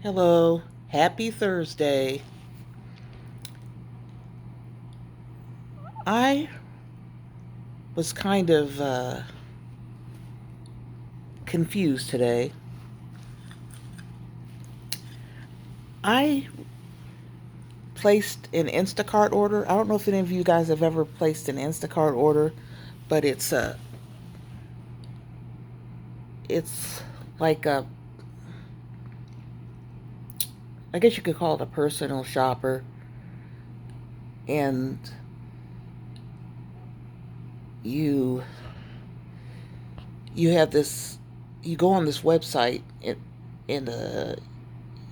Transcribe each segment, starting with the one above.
Hello, happy Thursday. I was kind of confused today. I placed an Instacart order. I don't know if any of you guys have ever placed an Instacart order, but it's like a, I guess you could call it a personal shopper, and you you have this, you go on this website and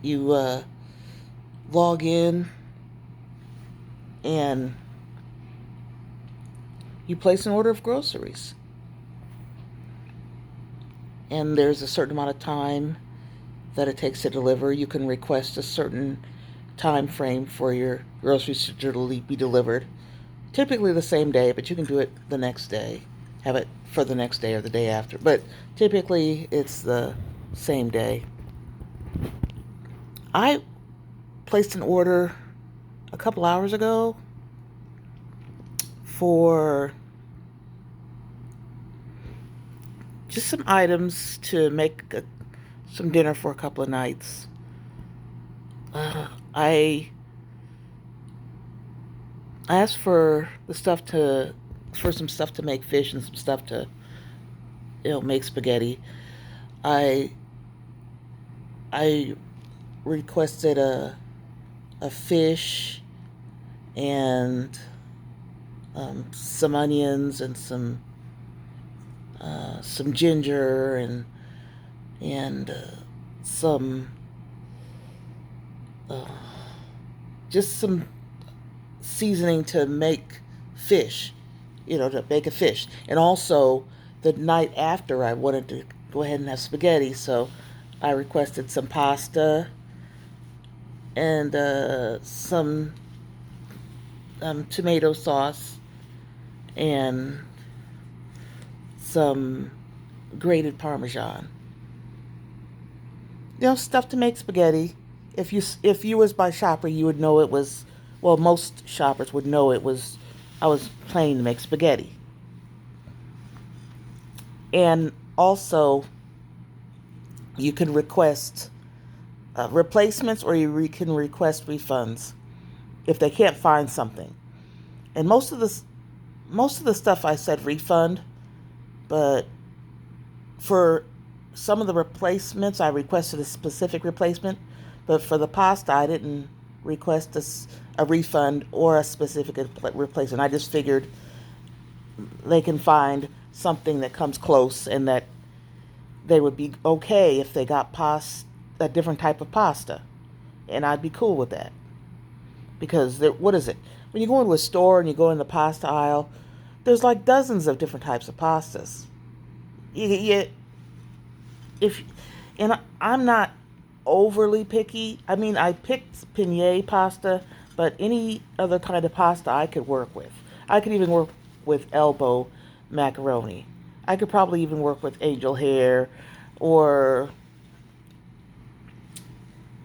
you log in and you place an order of groceries. And there's a certain amount of time that it takes to deliver. You can request a certain time frame for your groceries to be delivered. Typically the same day, but you can do it the next day. Have it for the next day or the day after. But typically it's the same day. I placed an order a couple hours ago for just some items to make some dinner for a couple of nights. I asked for some stuff to make fish and some stuff to make spaghetti. I I requested a fish and some onions and some ginger and some uh, just some seasoning to make fish, to bake a fish. And also, the night after, I wanted to go ahead and have spaghetti, so I requested some pasta and some tomato sauce and some grated Parmesan. Stuff to make spaghetti. If you was my shopper, you would know it was. Well, most shoppers would know it was. I was planning to make spaghetti, and also you can request replacements, or can request refunds if they can't find something. And most of the stuff I said refund, but for some of the replacements, I requested a specific replacement, but for the pasta, I didn't request a refund or a specific replacement. I just figured they can find something that comes close and that they would be okay if they got a different type of pasta. And I'd be cool with that. Because what is it? When you go into a store and you go in the pasta aisle, there's like dozens of different types of pastas. You, if and I'm not overly picky. I mean, I picked penne pasta, but any other kind of pasta I could work with. I could even work with elbow macaroni. I could probably even work with angel hair or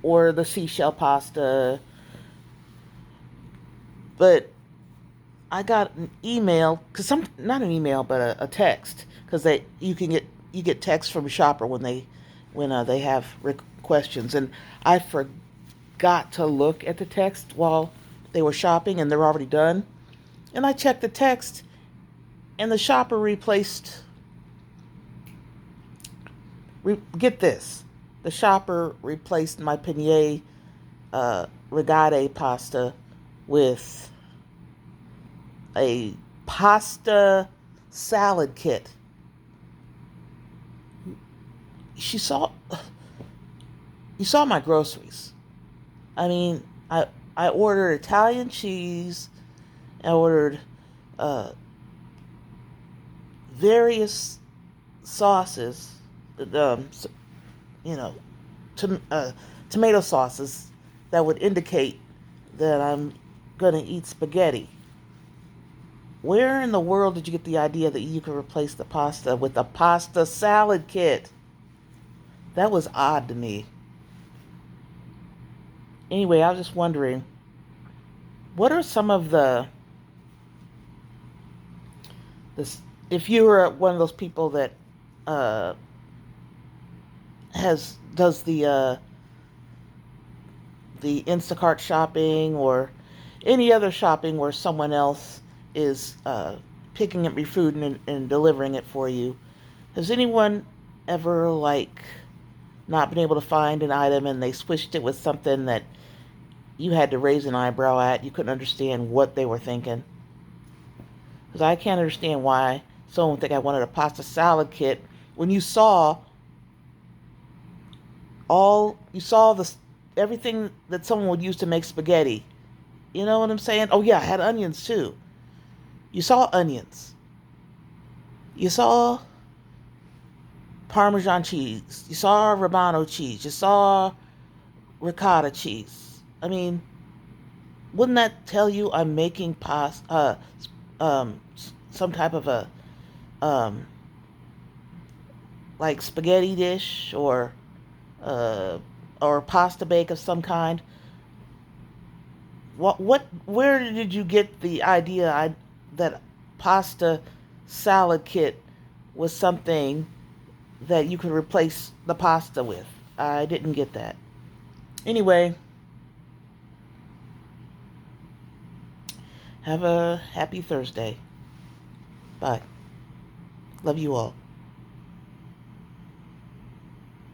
the seashell pasta. But I got an email, cuz some not an email but a text, cuz you get text from a shopper when they have questions, and I forgot to look at the text while they were shopping and they're already done. And I checked the text, and the shopper replaced. Get this, the shopper replaced my penne rigate pasta with a pasta salad kit. She saw You saw my groceries. I mean, I ordered Italian cheese. I ordered uh, various sauces, um, you know, tomato sauces that would indicate that I'm gonna eat spaghetti. Where in the world did you get the idea that you could replace the pasta with a pasta salad kit? That was odd to me. Anyway, I was just wondering, what are some of this, if you were one of those people that uh, does the Instacart shopping or any other shopping where someone else is picking up your food and delivering it for you. Has anyone ever not been able to find an item and they switched it with something that you had to raise an eyebrow at? You couldn't understand what they were thinking. Because I can't understand why someone would think I wanted a pasta salad kit when you saw this everything that someone would use to make spaghetti. You know what I'm saying? Oh yeah, I had onions too. You saw onions. You saw Parmesan cheese. You saw Romano cheese. You saw ricotta cheese. I mean, wouldn't that tell you I'm making some type of a um, like spaghetti dish uh, or pasta bake of some kind? Where did you get the idea that pasta salad kit was something that you could replace the pasta with? I didn't get that. Anyway, have a happy Thursday. Bye. Love you all.